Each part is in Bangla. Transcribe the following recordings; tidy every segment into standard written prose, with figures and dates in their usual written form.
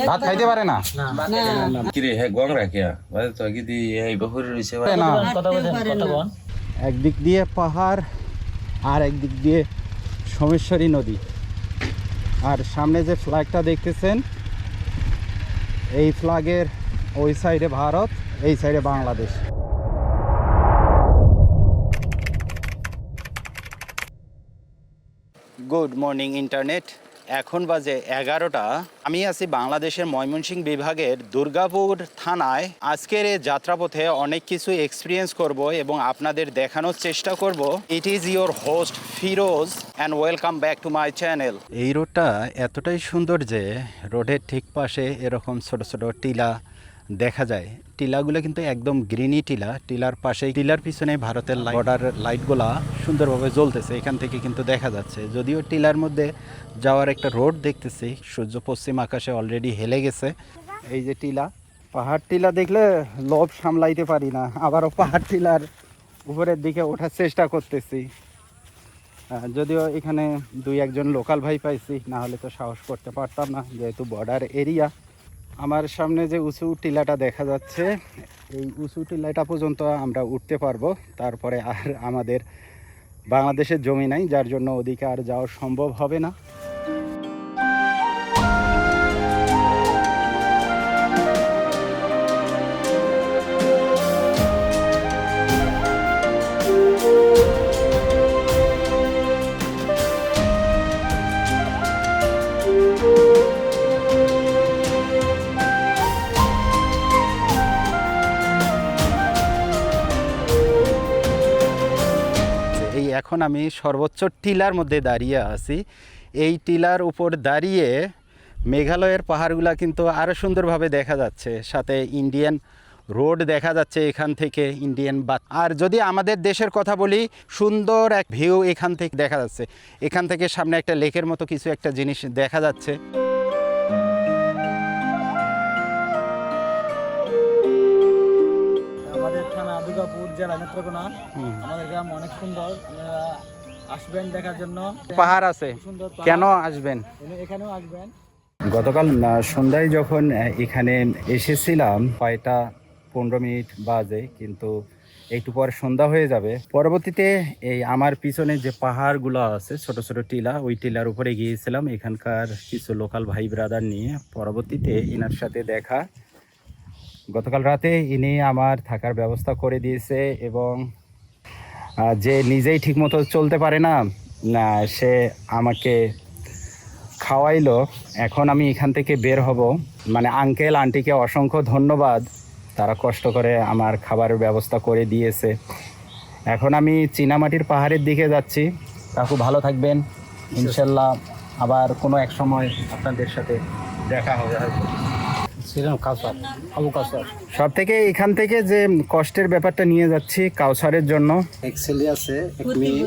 ভাত খাইতে পারে না কিরে হ্যাঁ গং রাখিয়া তো কি দি এই বহরে রইছে না কথা বল একদিক দিয়ে পাহাড় আর একদিক দিয়ে সোমেশ্বরী নদী আর সামনে যে ফ্ল্যাগটা দেখতেছেন এই ফ্ল্যাগের ওই সাইডে ভারত এই সাইডে বাংলাদেশ। গুড মর্নিং ইন্টারনেট, এখন বাজে 11টা। আমি আছি বাংলাদেশের ময়মনসিংহ বিভাগের দুর্গাপুর থানায়। আজকের এই যাত্রাপথে অনেক কিছু এক্সপিরিয়েন্স করব এবং আপনাদের দেখানোর চেষ্টা করব। It is your host Firoz and welcome back to my channel. এই রোডটা এতটাই সুন্দর যে রোডের ঠিক পাশে এরকম ছোট ছোট টিলা দেখা যায়। টিলাগুলো কিন্তু একদম গ্রিনি টিলা। টিলার পাশে, টিলার পিছনে ভারতের বর্ডার লাইটগুলা সুন্দরভাবে জ্বলতেছে, এখান থেকে কিন্তু দেখা যাচ্ছে। যদিও টিলার মধ্যে যাওয়ার একটা রোড দেখতেছি, সূর্য পশ্চিম আকাশে অলরেডি হেলে গেছে। এই যে টিলা, পাহাড় টিলা দেখলে লোভ সামলাইতে পারি না, আবারও পাহাড় টিলার উপরের দিকে ওঠার চেষ্টা করতেছি। যদিও এখানে দুই একজন লোকাল ভাই পাইছি, না হলে তো সাহস করতে পারতাম না, যেহেতু বর্ডার এরিয়া। আমার সামনে যে উঁচু টিলাটা দেখা যাচ্ছে, এই উঁচু টিলাটা পর্যন্ত আমরা উঠতে পারবো, তারপরে আর আমাদের বাংলাদেশের জমি নাই, যার জন্য ওদিকে আর যাওয়া সম্ভব হবে না। এখন আমি সর্বোচ্চ টিলার মধ্যে দাঁড়িয়ে আছি। এই টিলার উপর দাঁড়িয়ে মেঘালয়ের পাহাড়গুলা কিন্তু আরও সুন্দরভাবে দেখা যাচ্ছে, সাথে ইন্ডিয়ান রোড দেখা যাচ্ছে এখান থেকে, ইন্ডিয়ান আর যদি আমাদের দেশের কথা বলি, সুন্দর এক ভিউ এখান থেকে দেখা যাচ্ছে। এখান থেকে সামনে একটা লেকের মতো কিছু একটা জিনিস দেখা যাচ্ছে। দুর্গাপুর জেলা নেত্রকোনা, আমাদের গ্রাম অনেক সুন্দর, আসবেন দেখার জন্য। পাহাড় আছে, কেন আসবেন, এখানেও আসবেন। গতকাল সন্ধ্যায় যখন এখানে এসেছিলাম, 5:15 বাজে, কিন্তু একটু পরে সন্ধ্যা হয়ে যাবে। পরবর্তীতে এই আমার পিছনে যে পাহাড়গুলো আছে, ছোট ছোট টিলা, ওই টিলার উপরে গিয়েছিলাম এখানকার কিছু লোকাল ভাই ব্রাদার নিয়ে। পরবর্তীতে ইনার সাথে দেখা, গতকাল রাতে ইনি আমার থাকার ব্যবস্থা করে দিয়েছে এবং যে নিজেই ঠিকমতো চলতে পারে না, সে আমাকে খাওয়াইলো। এখন আমি এখান থেকে বের হব। মানে আঙ্কেল আন্টিকে অসংখ্য ধন্যবাদ, তারা কষ্ট করে আমার খাবারের ব্যবস্থা করে দিয়েছে। এখন আমি চীনামাটির পাহাড়ের দিকে যাচ্ছি। কাকু ভালো থাকবেন, ইনশাল্লাহ আবার কোনো এক সময় আপনাদের সাথে দেখা হবে হয়তো। সব থেকে এখান থেকে যে কষ্টের ব্যাপারটা নিয়ে যাচ্ছি কাউসারের জন্য। এক ছেলে আছে, এক মেয়ে।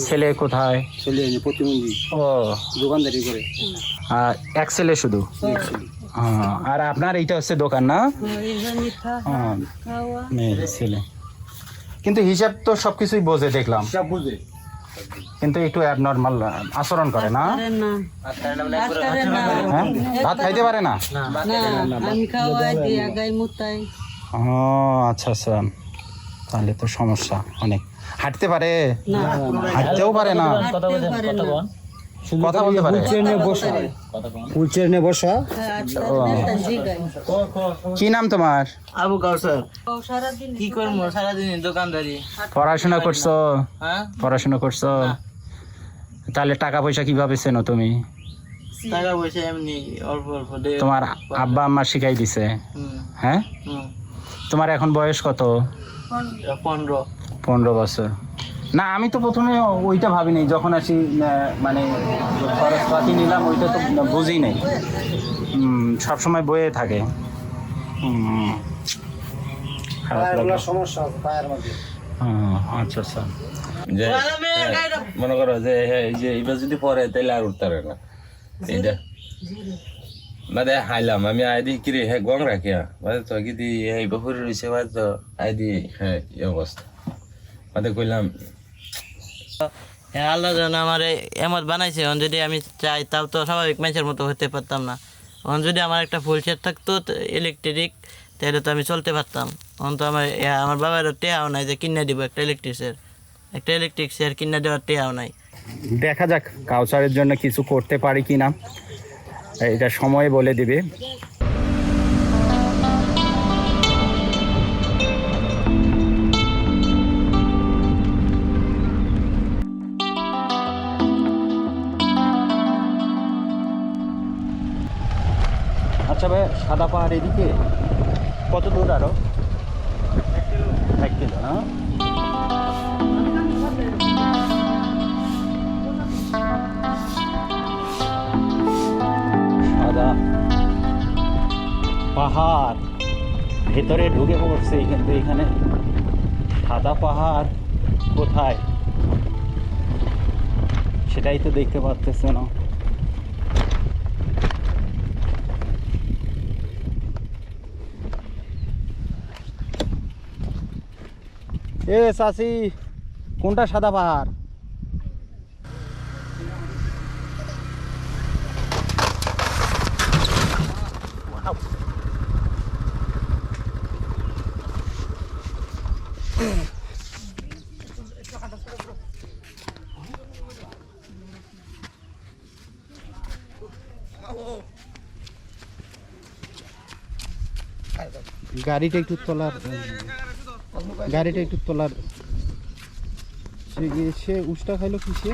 ছেলে কোথায়? ছেলে প্রতিবন্ধী, ও দোকানদারি করে। এক ছেলে শুধু? আর আপনার এইটা হচ্ছে দোকান না? মেয়ের ছেলে, কিন্তু হিসাব তো সবকিছুই বোঝে দেখলাম, সব বুঝে, কিন্তু একটু অ্যাবনর্মাল আচরণ করে না? হ্যাঁ, ভাত খাইতে পারে না? আচ্ছা আচ্ছা, তাহলে তো সমস্যা অনেক। হাঁটতে পারে? হাঁটতেও পারে না, কথা বলতে পারে? কি নাম তোমার? আবু কাউসার। কি করবো, সারাদিন দোকানদারি। পড়াশোনা করছো? পড়াশোনা করছো? তাহলে টাকা পয়সা কিভাবে চেনো তুমি? টাকা পয়সা এমনি অল্প অল্প। তোমার আব্বা আম্মা শিখাই দিছে? হ্যাঁ। তোমার এখন বয়স কত? 15 বছর। না, আমি তো প্রথমে ওইটা ভাবিনি, যখন আসি মানে খরচপাতি নিলাম, ওইটা তো বুঝি নেই। সবসময় বয়ে থাকে। সমস্যা পায়ের মধ্যে। আচ্ছা আচ্ছা। যে মনে করো যে এই যে এইবার যদি পরে তাইলে আর উঠতে পারে না। এইটা মানে হাইলাম আমি আইদি কিরে হ্যাঁ গং রাখিয়া মানে তো কি দি এই বহরে রইছে মানে তো আইদি হ্যাঁ এই অবস্থা মানে কইলাম হ্যাঁ, আল্লাহ যেন আমার এমত বানাইছে, এখন যদি আমি চাই তাও তো স্বাভাবিক মানুষের মতো হতে পারতাম না। এখন যদি আমার একটা ফুল সেট থাকতো ইলেকট্রিক, তাহলে তো আমি চলতে পারতাম। এখন তো আমার বাবার টেয়াও নাই যে কিনে দিব একটা ইলেকট্রিক চেয়ার কিনে দেওয়ার টেয়াও নাই। দেখা যাক কাউসারের জন্য কিছু করতে পারি কি না, এটা সময় বলে দিবে। আচ্ছা ভাই, সাদা পাহাড় এদিকে কত দূর আরো? 1 কিলো না? সাদা পাহাড় ভেতরে ঢুকে পড়ছে, কিন্তু এখানে সাদা পাহাড় কোথায় সেটাই তো দেখতে পাচ্তেছে না। এ চাচি, কোনটা সাদা পাহাড়? গাড়িটা একটু তোলার, সে উষ্টা খাইলো কিসে?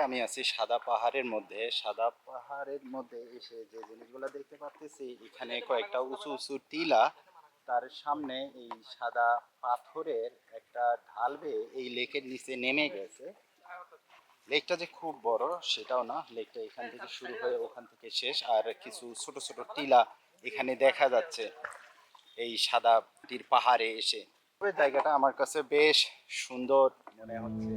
আমি আছি সাদা পাহাড়ের মধ্যে। এসে যে জিনিসগুলো দেখতে পাচ্ছি, এখানে কয়েকটা উঁচু উঁচু টিলা, তার সামনে এই সাদা পাথরের একটা ঢাল বেয়ে এই লেকের নিচে নেমে গেছে। লেকটা যে খুব বড় সেটাও না, লেকটা এখান থেকে শুরু হয়ে ওখান থেকে শেষ, আর কিছু ছোট ছোট টিলা এখানে দেখা যাচ্ছে এই সাদা টির পাহাড়ে এসে। জায়গাটা আমার কাছে বেশ সুন্দর মনে হচ্ছে।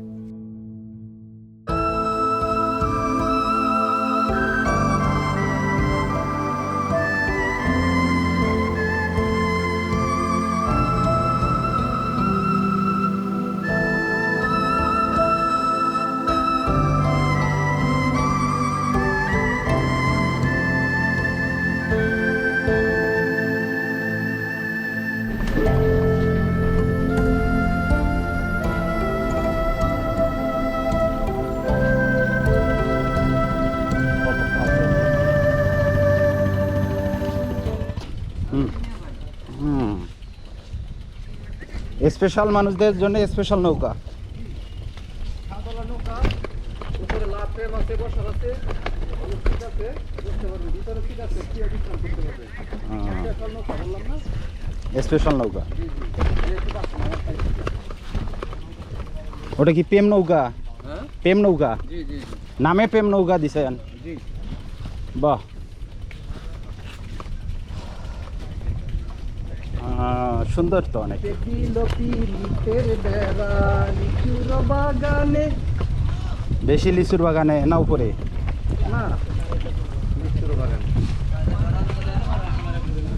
স্পেশাল মানুষদের জন্য স্পেশাল নৌকা। স্পেশাল নৌকা, ওটা কি প্রেম নৌকা? প্রেম নৌকা নামে প্রেম নৌকা দিছেন? বাহ, সুন্দর তো অনেক। বেশি লিচুর বাগানে না উপরে?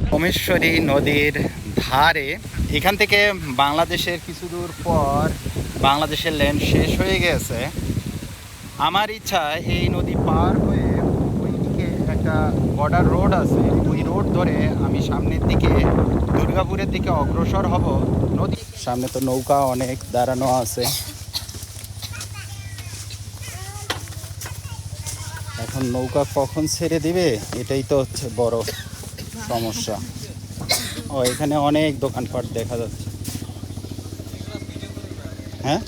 সোমেশ্বরী নদীর ধারে, এখান থেকে বাংলাদেশের কিছু দূর পর বাংলাদেশের ল্যান্ড শেষ হয়ে গেছে। আমার ইচ্ছা এই নদী পার হয়ে ওইদিকে একটা বর্ডার রোড আছে, ওই রোড ধরে আমি সামনের দিকে দুর্গাপুরের দিকে অগ্রসর হব। নদীর সামনে তো নৌকা অনেক দাঁড়ানো আছে। এখন নৌকা কখন ছেড়ে দিবে এটাই তো হচ্ছে বড় সমস্যা। ও, এখানে অনেক দোকানপাট দেখা যাচ্ছে। হ্যাঁ,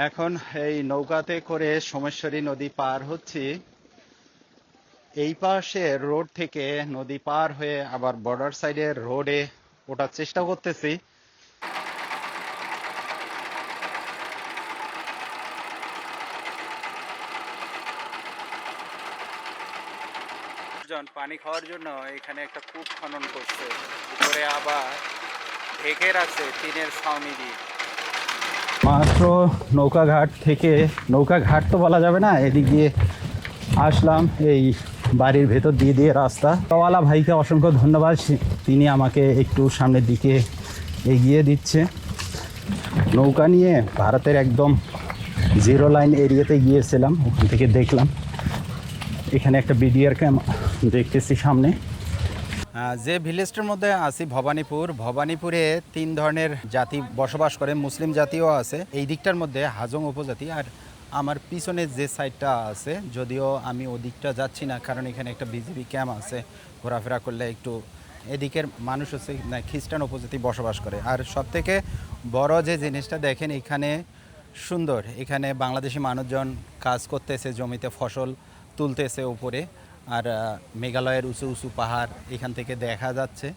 এখন এই নৌকাতে করে সোমেশ্বরী নদী পার হচ্ছি। এই পাশে রোড থেকে নদী পার হয়ে আবার বর্ডার সাইডের রোডে ওঠার চেষ্টা করতেছি। পানি খাওয়ার জন্য এখানে একটা কূপ খনন করছে, উপরে আবার ঢেকে রাখছে টিনের ছাউনি দিয়ে। মাত্র নৌকাঘাট থেকে, নৌকাঘাট তো বলা যাবে না, এদিক দিয়ে আসলাম এই বাড়ির ভেতর দিয়ে দিয়ে রাস্তা। তোওয়ালা ভাইকে অসংখ্য ধন্যবাদ, তিনি আমাকে একটু সামনের দিকে এগিয়ে দিচ্ছে। নৌকা নিয়ে ভারতের একদম জিরো লাইন এরিয়াতে গিয়েছিলাম, ওখান থেকে দেখলাম। এখানে একটা বিডিআর ক্যাম্প দেখতেছি সামনে। যে ভিলেজটার মধ্যে আছি ভবানীপুরে 3 ধরনের জাতি বসবাস করে, মুসলিম জাতিও আছে এই দিকটার মধ্যে, হাজং উপজাতি। আর আমার পিছনে যে সাইডটা আছে, যদিও আমি ওদিকটা যাচ্ছি না, কারণ এখানে একটা বিজিবি ক্যাম্প আছে, ঘোরাফেরা করলে একটু এদিকের মানুষ হচ্ছে না খ্রিস্টান উপজাতি বসবাস করে। আর সবথেকে বড় যে জিনিসটা দেখেন এখানে সুন্দর, এখানে বাংলাদেশি মানুষজন কাজ করতেছে, জমিতে ফসল তুলতেছে উপরে। আর মেঘালয়ের উঁচু উঁচু পাহাড় এখান থেকে দেখা যাচ্ছে,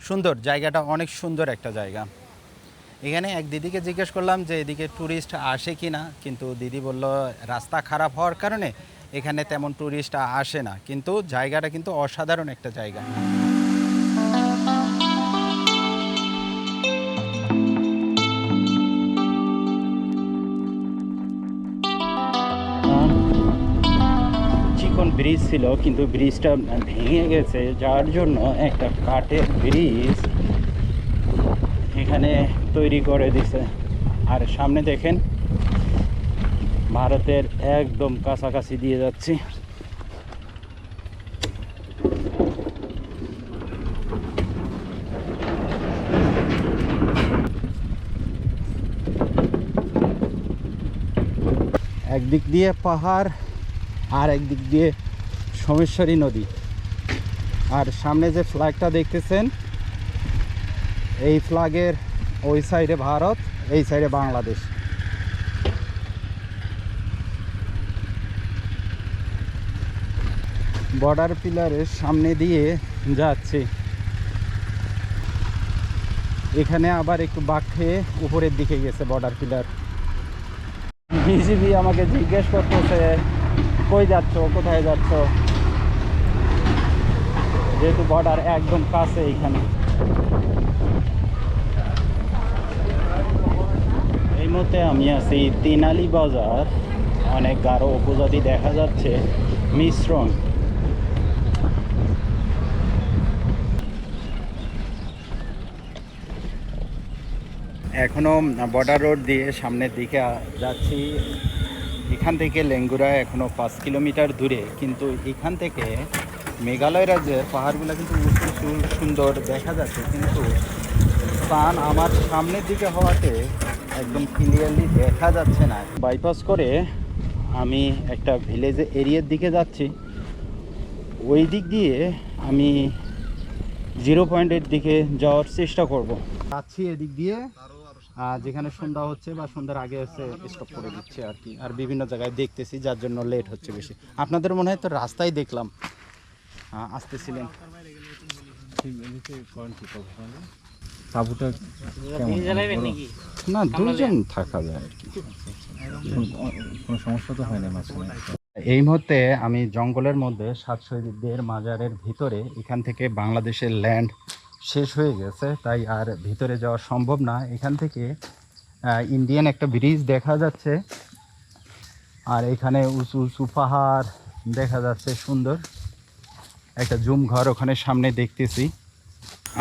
সুন্দর জায়গাটা, অনেক সুন্দর একটা জায়গা। এখানে এক দিদিকে জিজ্ঞেস করলাম যে এদিকে ট্যুরিস্ট আসে কি না, কিন্তু দিদি বলল রাস্তা খারাপ হওয়ার কারণে এখানে তেমন ট্যুরিস্ট আসে না, কিন্তু জায়গাটা কিন্তু অসাধারণ একটা জায়গা। চিকন ব্রিজ ছিল, কিন্তু ব্রিজটা ভেঙে গেছে, যার জন্য একটা কাঠের ব্রিজ এখানে তৈরি করে দিছে। আর সামনে দেখেন ভারতের একদম কাছাকাছি দিয়ে যাচ্ছি। একদিক দিয়ে পাহাড় আর একদিক দিয়ে সোমেশ্বরী নদী। আর সামনে যে ফ্ল্যাগটা দেখতেছেন, এই ফ্ল্যাগের ওই সাইডে ভারত, এই সাইডে বাংলাদেশ। বর্ডার পিলারের সামনে দিয়ে যাচ্ছি। এখানে আবার একটু বাঁক খেয়ে উপরের দিকে গেছে বর্ডার পিলার। বিজিবি আমাকে জিজ্ঞেস করতেছে কই যাচ্ছ, কোথায় যাচ্ছ, যেহেতু বর্ডার একদম কাছে। এইখানে এই মুহূর্তে আমি আছি তিনালি বাজার, অনেক গারো উপজাতি দেখা যাচ্ছে, মিশ্রণ। এখনো বর্ডার রোড দিয়ে সামনের দিকে যাচ্ছি। এখান থেকে লেঙ্গুরা এখনো 5 কিলোমিটার দূরে, কিন্তু এখান থেকে মেঘালয় রাজ্যের পাহাড়গুলো কিন্তু উঁচু সুন্দর দেখা যাচ্ছে, কিন্তু সান আমার সামনের দিকে হওয়াতে একদম ক্লিয়ারলি দেখা যাচ্ছে না। বাইপাস করে আমি একটা ভিলেজ এরিয়ার দিকে যাচ্ছি, ওই দিক দিয়ে আমি 0 পয়েন্টের দিকে যাওয়ার চেষ্টা করব। যাচ্ছি এদিক দিয়ে, যেখানে সন্ধ্যা হচ্ছে বা সন্ধ্যার আগে হচ্ছে স্টপ করে দিচ্ছে আর কি। আর বিভিন্ন জায়গায় দেখতেছি, যার জন্য লেট হচ্ছে বেশি। আপনাদের মনে হয় তো রাস্তায় দেখলাম আসতেছিলেন। না, 2 জন থাকা যায় আর কি, কোনো সমস্যা তো হয় না মাঝখানে। এই মুহূর্তে আমি জঙ্গলের মধ্যে 7 শহীদদের মাজারের ভিতরে। এখান থেকে বাংলাদেশের ল্যান্ড শেষ হয়ে গেছে, তাই আর ভিতরে যাওয়া সম্ভব না। এখান থেকে ইন্ডিয়ান একটা ব্রিজ দেখা যাচ্ছে, আর এখানে উঁচু উঁচু পাহাড় দেখা যাচ্ছে, সুন্দর একটা জুম ঘর ওখানে সামনে দেখতেছি।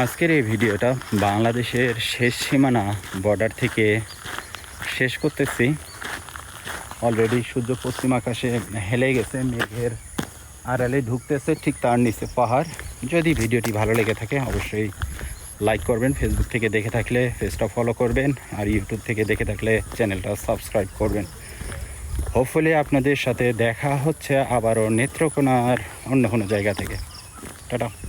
আজকের এই ভিডিওটা বাংলাদেশের শেষ সীমানা বর্ডার থেকে শেষ করতেছি। অলরেডি সূর্য পশ্চিম আকাশে হেলে গেছে, মেঘের আড়ালে ঢুকতেছে, ঠিক তার নিচে পাহাড়। যদি ভিডিওটি ভালো লেগে থাকে অবশ্যই লাইক করবেন, ফেসবুক থেকে দেখে থাকলে পেজটা ফলো করবেন, আর ইউটিউব থেকে দেখে থাকলে চ্যানেলটা সাবস্ক্রাইব করবেন। হোপফুলি আপনাদের সাথে দেখা হচ্ছে আবারও নেত্রকোনার অন্য কোনো জায়গা থেকে। টাটা।